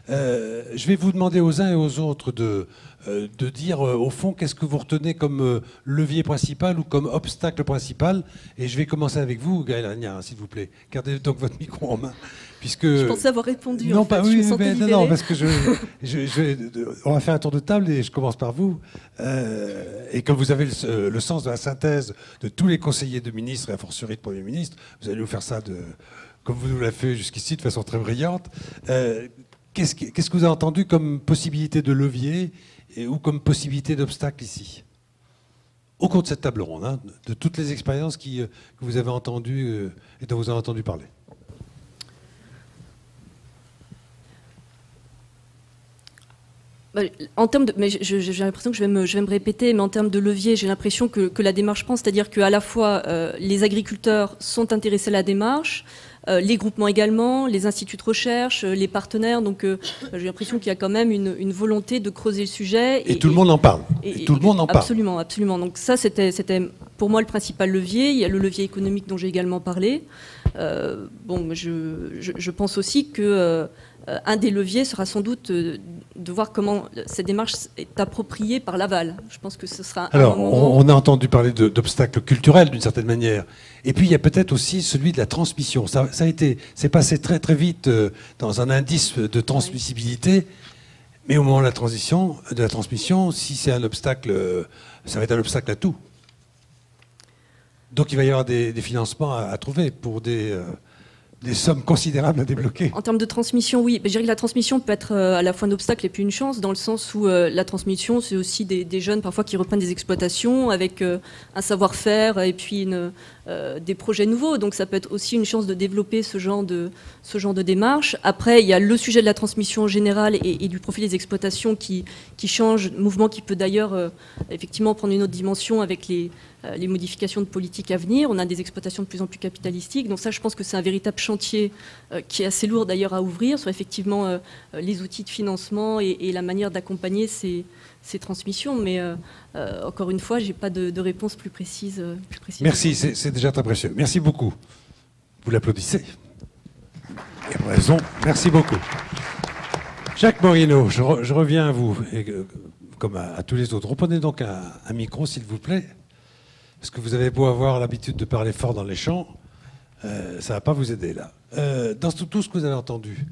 Je vais vous demander aux uns et aux autres de dire, au fond, qu'est-ce que vous retenez comme levier principal ou comme obstacle principal. Et je vais commencer avec vous, Gaël Agnard, s'il vous plaît. Gardez donc votre micro en main. Puisque... Je pensais avoir répondu. Non, en fait. pas oui, mais non, parce que on va faire un tour de table et je commence par vous. Et comme vous avez le sens de la synthèse de tous les conseillers de ministres et a fortiori de Premier ministre, vous allez nous faire ça comme vous nous l'avez fait jusqu'ici de façon très brillante. Qu'est-ce que vous avez entendu comme possibilité de levier ou comme possibilité d'obstacle ici, au cours de cette table ronde, hein, de toutes les expériences que vous avez entendues et dont vous avez entendu parler? En termes de, mais j'ai l'impression que je vais me répéter, mais en termes de levier, j'ai l'impression que la démarche prend, c'est-à-dire qu'à la fois les agriculteurs sont intéressés à la démarche, les groupements également, les instituts de recherche, les partenaires. Donc j'ai l'impression qu'il y a quand même une volonté de creuser le sujet. Et tout le monde en parle. Et tout le monde en parle. Absolument, absolument. Donc ça, c'était pour moi le principal levier. Il y a le levier économique dont j'ai également parlé. Je pense aussi que un des leviers sera sans doute de voir comment cette démarche est appropriée par l'aval. Je pense que ce sera Alors, on a entendu parler d'obstacles culturels d'une certaine manière. Et puis, il y a peut-être aussi celui de la transmission. C'est passé très très vite dans un indice de transmissibilité. Mais au moment de la transmission, si c'est un obstacle, ça va être un obstacle à tout. Donc, il va y avoir des financements à trouver pour des sommes considérables à débloquer. En termes de transmission, oui. Je dirais que la transmission peut être à la fois un obstacle et puis une chance, dans le sens où la transmission, c'est aussi des jeunes parfois qui reprennent des exploitations avec un savoir-faire et puis des projets nouveaux. Donc ça peut être aussi une chance de développer ce genre de démarche. Après, il y a le sujet de la transmission en général et du profil des exploitations qui change, mouvement qui peut d'ailleurs effectivement prendre une autre dimension avec les modifications de politique à venir. On a des exploitations de plus en plus capitalistiques. Donc ça, je pense que c'est un véritable chantier qui est assez lourd d'ailleurs à ouvrir sur effectivement les outils de financement et la manière d'accompagner ces transmissions. Mais encore une fois, je n'ai pas de réponse plus précise. Merci, c'est déjà très précieux. Merci beaucoup. Vous l'applaudissez. Et pour raison, merci beaucoup. Jacques Morino, je reviens à vous, et, comme à tous les autres. Reprenez donc un micro, s'il vous plaît. Parce que vous avez beau avoir l'habitude de parler fort dans les champs, ça ne va pas vous aider là. Dans tout ce que vous avez entendu,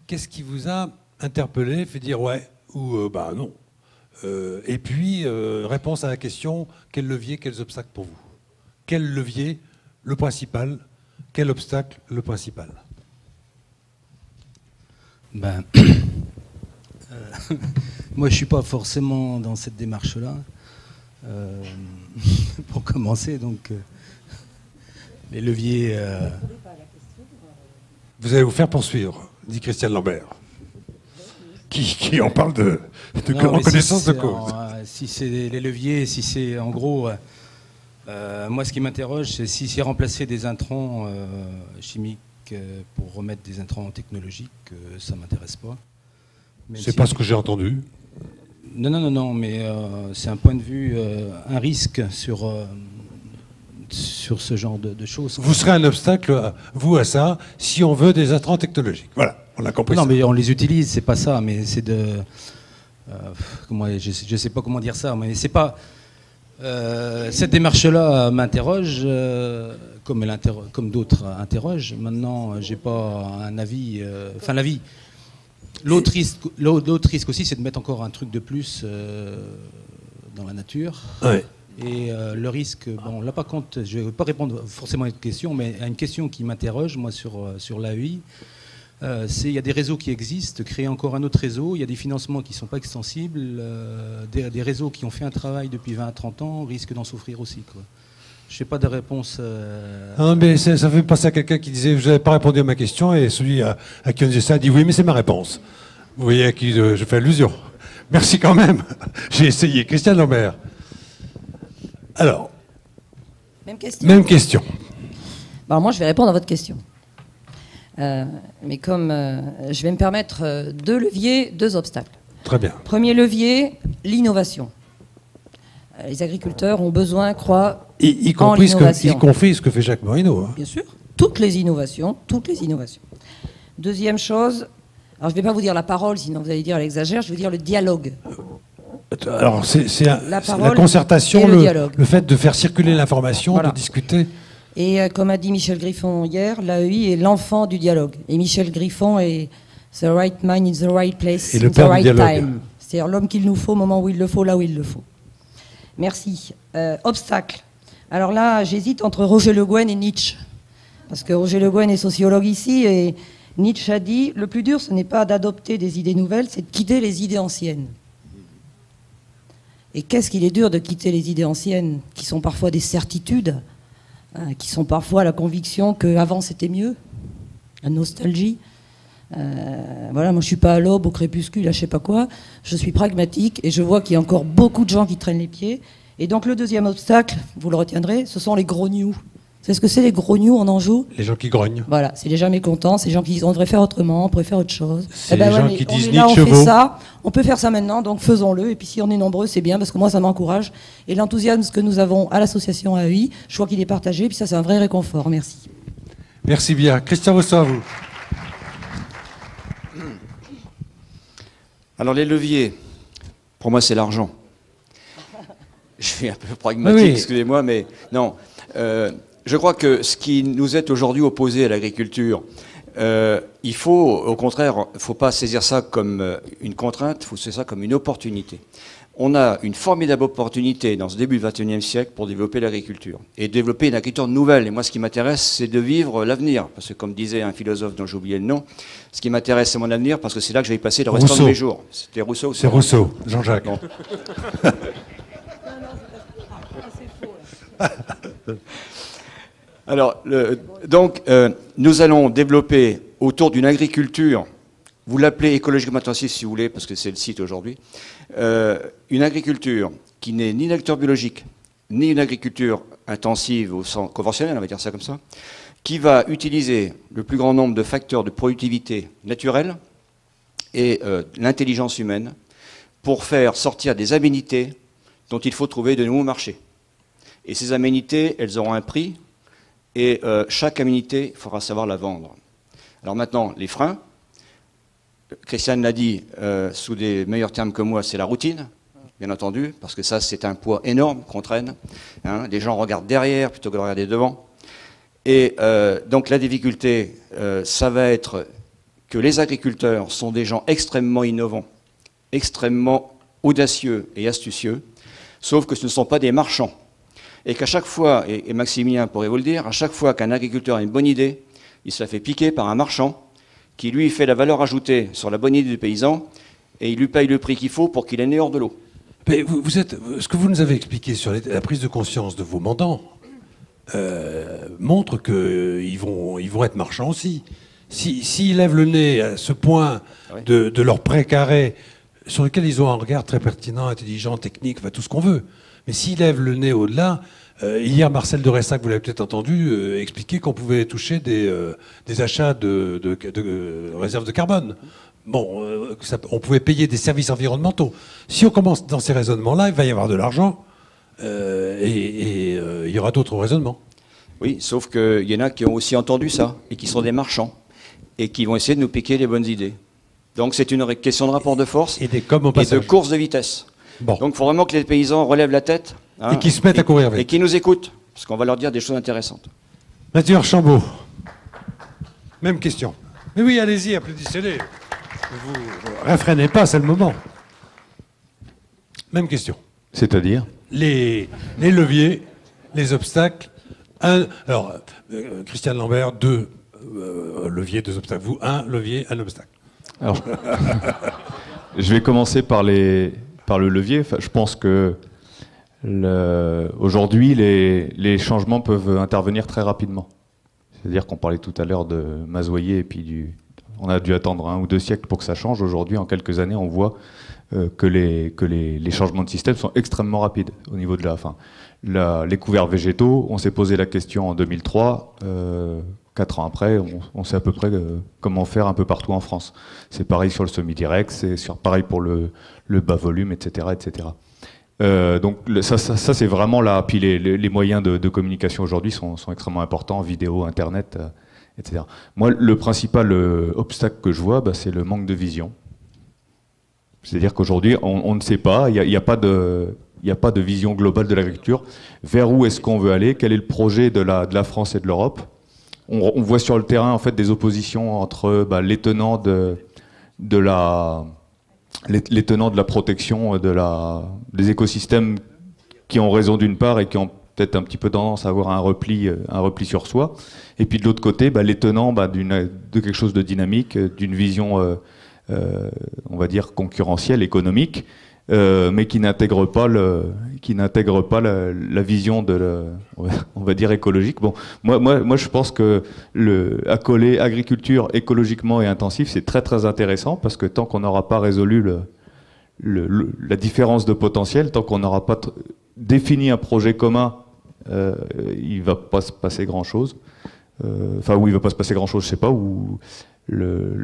qu'est-ce qui vous a interpellé, fait dire ouais ou bah non? Et puis, réponse à la question, quel levier, quels obstacles pour vous? Quel levier, le principal? Quel obstacle, le principal? Moi, je ne suis pas forcément dans cette démarche-là. Pour commencer, donc les leviers. Vous allez vous faire poursuivre, dit Christiane Lambert, qui en parle de connaissance de cause. Si c'est les leviers, si c'est en gros, moi ce qui m'interroge, c'est si c'est remplacer des intrants chimiques pour remettre des intrants technologiques, ça m'intéresse pas. C'est pas ce que j'ai entendu. Non, mais c'est un point de vue, un risque sur ce genre de choses. Vous serez un obstacle, vous, à ça, si on veut des intrants technologiques. Voilà, on a compris. Non, mais on les utilise, c'est pas ça, mais c'est de... je sais pas comment dire ça, mais c'est pas... cette démarche-là m'interroge, comme d'autres interrogent. Maintenant, j'ai pas un avis... l'avis... L'autre risque aussi, c'est de mettre encore un truc de plus dans la nature. Ouais. Et le risque, bon, là par contre, je ne vais pas répondre forcément à une question, mais à une question qui m'interroge, moi, sur l'AEI, c'est il y a des réseaux qui existent, créer encore un autre réseau, il y a des financements qui ne sont pas extensibles, des réseaux qui ont fait un travail depuis 20 à 30 ans risquent d'en souffrir aussi, quoi. Je n'ai pas de réponse. Non, mais ça fait penser à quelqu'un qui disait « Vous n'avez pas répondu à ma question » et celui à qui on disait ça dit « Oui, mais c'est ma réponse ». Vous voyez à qui je fais allusion. Merci quand même. J'ai essayé. Christiane Lambert. Alors. Même question. Alors moi, je vais répondre à votre question. Mais comme je vais me permettre 2 leviers, 2 obstacles. Très bien. Premier levier, l'innovation. Les agriculteurs ont besoin, y compris ce que fait Jacques Morino. Hein. Bien sûr, toutes les innovations. Deuxième chose, Alors, je ne vais pas vous dire la parole, sinon vous allez dire elle exagère, je vais vous dire le dialogue. Alors, c'est la parole concertation, et le dialogue. le fait de faire circuler l'information, Voilà. de discuter. Et comme a dit Michel Griffon hier, l'AEI est l'enfant du dialogue. Et Michel Griffon est the right mind in the right place Et in le the père du right dialogue. time. C'est-à-dire l'homme qu'il nous faut au moment où il le faut, là où il le faut. Merci. Obstacle. Alors là, j'hésite entre Roger Le Guen et Nietzsche. Parce que Roger Le Guen est sociologue ici et Nietzsche a dit « Le plus dur, ce n'est pas d'adopter des idées nouvelles, c'est de quitter les idées anciennes. » Et qu'est-ce qu'il est dur de quitter les idées anciennes, qui sont parfois des certitudes, qui sont parfois la conviction qu'avant c'était mieux, la nostalgie. Voilà, moi je suis pas à l'aube, au crépuscule, à je sais pas quoi. Je suis pragmatique et je vois qu'il y a encore beaucoup de gens qui traînent les pieds. Et donc le deuxième obstacle, vous le retiendrez, ce sont les grognous. C'est ce que c'est les grognous en Anjou? Les gens qui grognent. Voilà, c'est les gens mécontents, c'est les gens qui disent on devrait faire autrement, on pourrait faire autre chose. C'est ben les gens mais qui on disent est là, Nietzsche on fait vaut. ça, on peut faire ça maintenant, donc faisons-le. Et puis si on est nombreux, c'est bien, parce que moi ça m'encourage. Et l'enthousiasme que nous avons à l'association AEI, je crois qu'il est partagé, et puis ça c'est un vrai réconfort. Merci. Merci bien. Christian Rousseau, à vous. Alors les leviers, pour moi c'est l'argent. Je suis un peu pragmatique, Oui. excusez-moi, mais non. Je crois que ce qui nous est aujourd'hui opposé à l'agriculture, il faut, au contraire, il ne faut pas saisir ça comme une contrainte, il faut saisir ça comme une opportunité. On a une formidable opportunité dans ce début du XXIe siècle pour développer l'agriculture et développer une agriculture nouvelle. Et moi, ce qui m'intéresse, c'est de vivre l'avenir. Parce que, comme disait un philosophe dont j'ai oublié le nom, ce qui m'intéresse, c'est mon avenir parce que c'est là que je vais y passer le restant Rousseau. de mes jours. C'était Rousseau. C'est Rousseau, Jean-Jacques. Bon. Alors, nous allons développer autour d'une agriculture, vous l'appelez écologiquement intensif si vous voulez, parce que c'est le site aujourd'hui, une agriculture qui n'est ni une agriculture biologique, ni une agriculture intensive au sens conventionnel, on va dire ça comme ça, qui va utiliser le plus grand nombre de facteurs de productivité naturelle et l'intelligence humaine pour faire sortir des aménités dont il faut trouver de nouveaux marchés. Et ces aménités, elles auront un prix, et chaque aménité, il faudra savoir la vendre. Alors maintenant, les freins, Christiane l'a dit sous des meilleurs termes que moi, c'est la routine, bien entendu, parce que ça, c'est un poids énorme qu'on traîne. Hein, les gens regardent derrière plutôt que de regarder devant. Et donc la difficulté, ça va être que les agriculteurs sont des gens extrêmement innovants, extrêmement audacieux et astucieux, sauf que ce ne sont pas des marchands. Et qu'à chaque fois, et Maximilien pourrait vous le dire, à chaque fois qu'un agriculteur a une bonne idée, il se la fait piquer par un marchand qui lui fait la valeur ajoutée sur la bonne idée du paysan et il lui paye le prix qu'il faut pour qu'il ait né hors de l'eau. Mais ce que vous nous avez expliqué sur la prise de conscience de vos mandants montre qu'ils vont être marchands aussi. S'ils lèvent le nez à ce point Oui. de leur précaré, sur lequel ils ont un regard très pertinent, intelligent, technique, enfin, tout ce qu'on veut, mais s'ils lèvent le nez au-delà, hier Marcel de Ressac, vous l'avez peut-être entendu, expliquer qu'on pouvait toucher des achats de réserves de carbone. Bon, on pouvait payer des services environnementaux. Si on commence dans ces raisonnements-là, il va y avoir de l'argent et il y aura d'autres raisonnements. Oui, sauf qu'il y en a qui ont aussi entendu ça et qui sont des marchands et qui vont essayer de nous piquer les bonnes idées. Donc c'est une question de rapport de force Et des coms au et de passage. course de vitesse. Bon. Donc il faut vraiment que les paysans relèvent la tête. Hein, Et qu'ils se mettent à courir vite. Et qu'ils nous écoutent, parce qu'on va leur dire des choses intéressantes. Mathieu Archambault, même question. Mais oui, allez-y, applaudissez-les. Vous réfrénez pas, c'est le moment. Même question. C'est-à-dire? Les leviers, les obstacles. Alors, Christiane Lambert, 2 leviers, 2 obstacles. Vous, 1 levier, 1 obstacle. Alors, je vais commencer par le levier. Enfin, je pense que aujourd'hui, les changements peuvent intervenir très rapidement. C'est-à-dire qu'on parlait tout à l'heure de Mazoyer et puis on a dû attendre 1 ou 2 siècles pour que ça change. Aujourd'hui, en quelques années, on voit que les changements de système sont extrêmement rapides au niveau de les couverts végétaux. On s'est posé la question en 2003. 4 ans après, on sait à peu près comment faire un peu partout en France. C'est pareil sur le semi-direct, c'est pareil pour le bas volume, etc., etc. Donc ça c'est vraiment là. Puis les moyens de communication aujourd'hui sont extrêmement importants, vidéo, Internet, etc. Moi, le principal obstacle que je vois, c'est le manque de vision. C'est-à-dire qu'aujourd'hui, on ne sait pas, il n'y a pas de vision globale de l'agriculture. Vers où est-ce qu'on veut aller? Quel est le projet de la France et de l'Europe? On voit sur le terrain en fait des oppositions entre les tenants de la protection des écosystèmes qui ont raison d'une part et qui ont peut-être un petit peu tendance à avoir un repli sur soi. Et puis de l'autre côté, les tenants de quelque chose de dynamique, d'une vision, on va dire, concurrentielle, économique, mais qui n'intègre pas la vision on va dire écologique. Bon, moi, je pense que accoler agriculture écologiquement et intensif, c'est très très intéressant parce que tant qu'on n'aura pas résolu la différence de potentiel, tant qu'on n'aura pas défini un projet commun, il va pas se passer grand chose. Enfin, où il va pas se passer grand chose, je sais pas.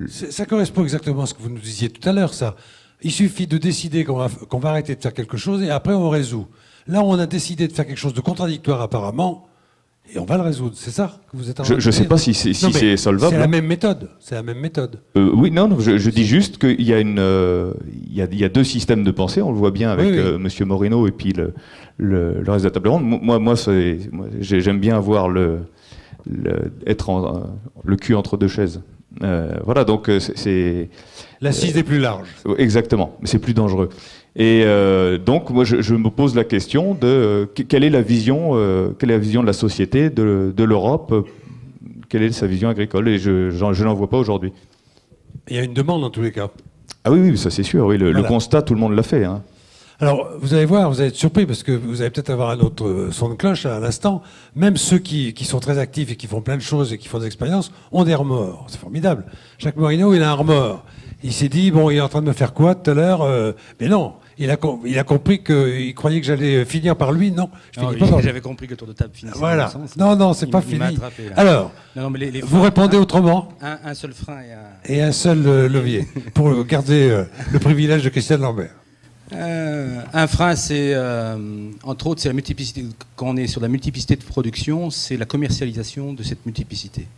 Ça correspond exactement à ce que vous nous disiez tout à l'heure, ça. Il suffit de décider qu'on va arrêter de faire quelque chose et après on résout. Là, on a décidé de faire quelque chose de contradictoire apparemment et on va le résoudre. C'est ça que vous êtes en train de dire ? Je ne sais pas si c'est solvable. C'est la même méthode. C'est la même méthode. Oui, non, je dis juste qu'il y a il y a deux systèmes de pensée. On le voit bien avec Monsieur Moreno et puis le reste de la table ronde. Moi, j'aime bien avoir être le cul entre deux chaises. Voilà, donc c'est l'assise est plus large. Exactement, mais c'est plus dangereux. Et donc, moi, je me pose la question de quelle est la vision de la société, de l'Europe, quelle est sa vision agricole, et je n'en vois pas aujourd'hui. Il y a une demande dans tous les cas. Ah oui, ça c'est sûr. Oui, le constat, tout le monde l'a fait. Hein. Alors, vous allez voir, vous allez être surpris parce que vous allez peut-être avoir un autre son de cloche à l'instant. Même ceux qui sont très actifs et qui font plein de choses et qui font des expériences ont des remords. C'est formidable. Jacques Morino, il a un remords. Il s'est dit, bon, il est en train de me faire quoi tout à l'heure mais non, il a compris qu'il croyait que j'allais finir par lui. Non, je finis pas par lui. J'avais compris que le tour de table finissait. Voilà. Non, c'est pas fini. Attrapé, alors, vous répondez autrement. Un seul frein et un seul levier pour garder le privilège de Christiane Lambert. Un frein, c'est entre autres, c'est la multiplicité. Quand on est sur la multiplicité de production, c'est la commercialisation de cette multiplicité.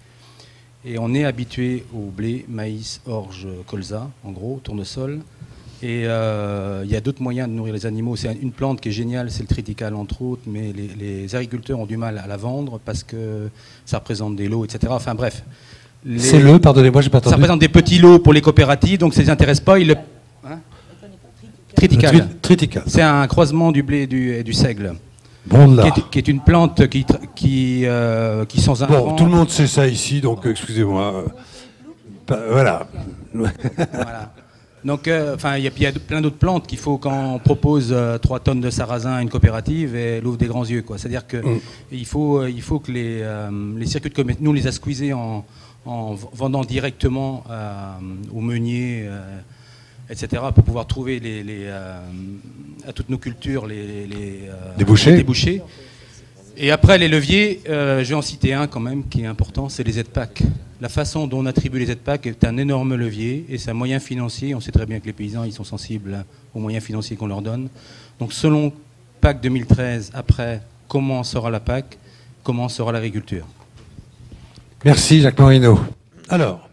Et on est habitué au blé, maïs, orge, colza, en gros, tournesol. Et il y a d'autres moyens de nourrir les animaux. C'est une plante qui est géniale, c'est le triticale entre autres, mais les agriculteurs ont du mal à la vendre parce que ça représente des lots, etc. Enfin bref. Pardonnez-moi, j'ai pas entendu. Ça représente des petits lots pour les coopératives, donc ça les intéresse pas. Triticale. C'est un croisement du blé et du seigle. Qui est une plante qui sans un Bon, tout le monde sait ça ici, donc excusez-moi. Voilà. Voilà. Donc, il y a plein d'autres plantes qu'il faut quand on propose 3 tonnes de sarrasin à une coopérative et elle ouvre des grands yeux, quoi. C'est-à-dire que il faut que les circuits de commerce, nous on les a squeezés en vendant directement aux meuniers. Etc., pour pouvoir trouver à toutes nos cultures des bouchers. Et après, les leviers, je vais en citer un quand même qui est important, c'est les aides-PAC. La façon dont on attribue les aides-PAC est un énorme levier et c'est un moyen financier. On sait très bien que les paysans ils sont sensibles aux moyens financiers qu'on leur donne. Donc selon PAC 2013, après, comment sera la PAC, comment sera l'agriculture. Merci Jacques Morino. Alors,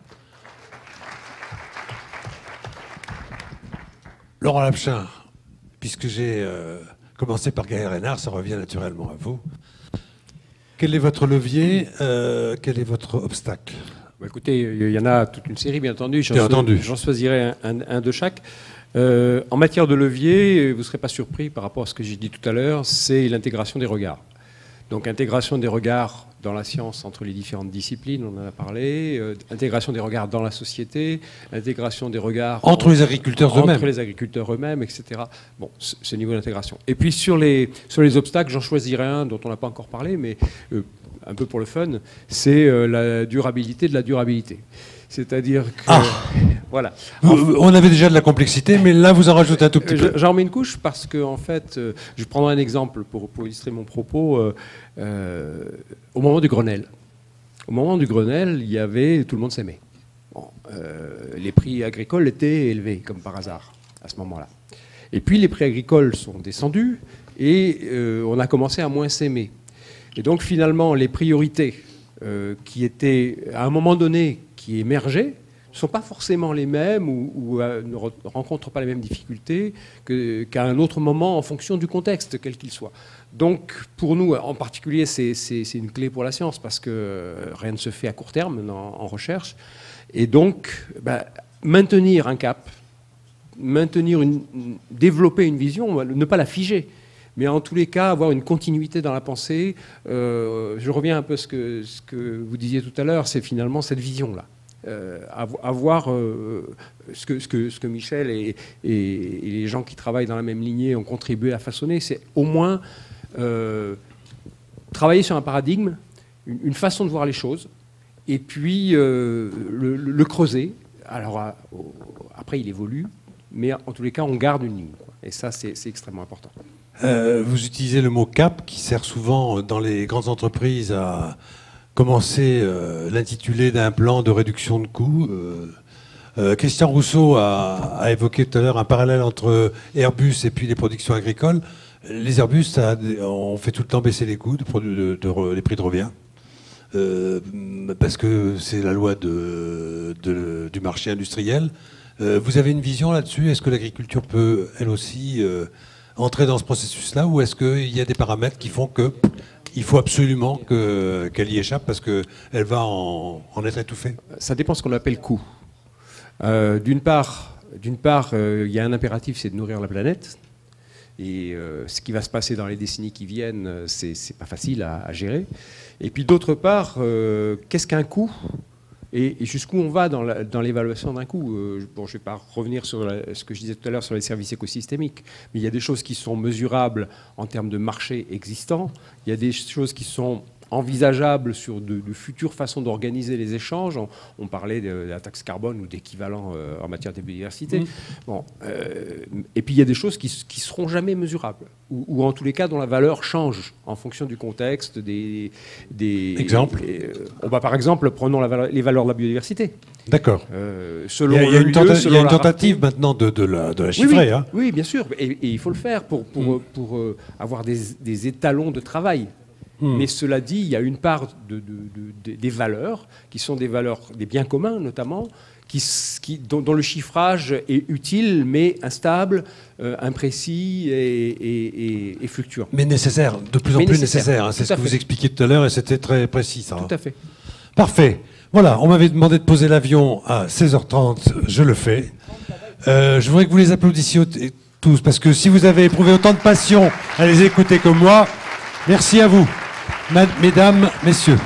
Laurent Lapchin, puisque j'ai commencé par Gaël Reynard, ça revient naturellement à vous. Quel est votre levier quel est votre obstacle? Écoutez, il y en a toute une série, bien entendu. J'en choisirai un de chaque. En matière de levier, vous ne serez pas surpris par rapport à ce que j'ai dit tout à l'heure, c'est l'intégration des regards. Donc intégration des regards dans la science entre les différentes disciplines, on en a parlé, intégration des regards dans la société, intégration des regards entre les agriculteurs eux-mêmes. Entre les agriculteurs eux-mêmes, etc. Bon, ce niveau d'intégration. Et puis sur les obstacles, j'en choisirai un dont on n'a pas encore parlé, mais un peu pour le fun, c'est la durabilité de la durabilité. C'est-à-dire que... Voilà. On avait déjà de la complexité, mais là, vous en rajoutez un tout petit peu. J'en mets une couche parce que, en fait, je prendrai un exemple pour illustrer mon propos. Au moment du Grenelle. Au moment du Grenelle, tout le monde s'aimait. Bon, les prix agricoles étaient élevés, comme par hasard, à ce moment-là. Et puis, les prix agricoles sont descendus et on a commencé à moins s'aimer. Et donc, finalement, les priorités qui étaient, à un moment donné, qui émergeaient, ne sont pas forcément les mêmes ou ne rencontrent pas les mêmes difficultés qu'à un autre moment en fonction du contexte, quel qu'il soit. Donc, pour nous, en particulier, c'est une clé pour la science parce que rien ne se fait à court terme en recherche. Et donc, maintenir un cap, développer une vision, ne pas la figer, mais en tous les cas, avoir une continuité dans la pensée. Je reviens un peu à ce que vous disiez tout à l'heure, c'est finalement cette vision-là. Avoir ce que Michel et les gens qui travaillent dans la même lignée ont contribué à façonner, c'est au moins travailler sur un paradigme, une façon de voir les choses, et puis le creuser. Alors après, il évolue, mais en tous les cas, on garde une ligne, quoi. Et ça, c'est extrêmement important. Vous utilisez le mot cap qui sert souvent dans les grandes entreprises à commencer l'intitulé d'un plan de réduction de coûts. Christian Rousseau a évoqué tout à l'heure un parallèle entre Airbus et puis les productions agricoles. Les Airbus ont fait tout le temps baisser les coûts, les prix de revient, parce que c'est la loi du marché industriel. Vous avez une vision là-dessus? Est-ce que l'agriculture peut, elle aussi, entrer dans ce processus-là, ou est-ce qu'il y a des paramètres qui font qu'il faut absolument qu'elle y échappe parce qu'elle va en être étouffée? Ça dépend de ce qu'on appelle coût. D'une part, il y a un impératif, c'est de nourrir la planète. Et ce qui va se passer dans les décennies qui viennent, c'est pas facile à gérer. Et puis d'autre part, qu'est-ce qu'un coût et jusqu'où on va dans l'évaluation d'un coût? Bon, je ne vais pas revenir sur ce que je disais tout à l'heure sur les services écosystémiques, mais il y a des choses qui sont mesurables en termes de marché existant. Il y a des choses qui sont envisageables sur de futures façons d'organiser les échanges. On parlait de la taxe carbone ou d'équivalent en matière de biodiversité. Bon, et puis il y a des choses qui ne seront jamais mesurables, ou en tous les cas dont la valeur change en fonction du contexte. Exemples. Par exemple, prenons les valeurs de la biodiversité. D'accord. Il y a une tentative maintenant de la chiffrer. Oui, bien sûr. Et il faut le faire pour avoir des étalons de travail. Mais cela dit, il y a une part des valeurs, qui sont des valeurs des biens communs notamment, dont le chiffrage est utile, mais instable, imprécis et fluctuant. Mais nécessaire, de plus en plus nécessaire. C'est ce que vous expliquiez tout à l'heure et c'était très précis, ça. Tout à fait. Parfait. Voilà, on m'avait demandé de poser l'avion à 16h30, je le fais. Je voudrais que vous les applaudissiez tous, parce que si vous avez éprouvé autant de passion à les écouter comme moi, merci à vous. Mesdames, messieurs.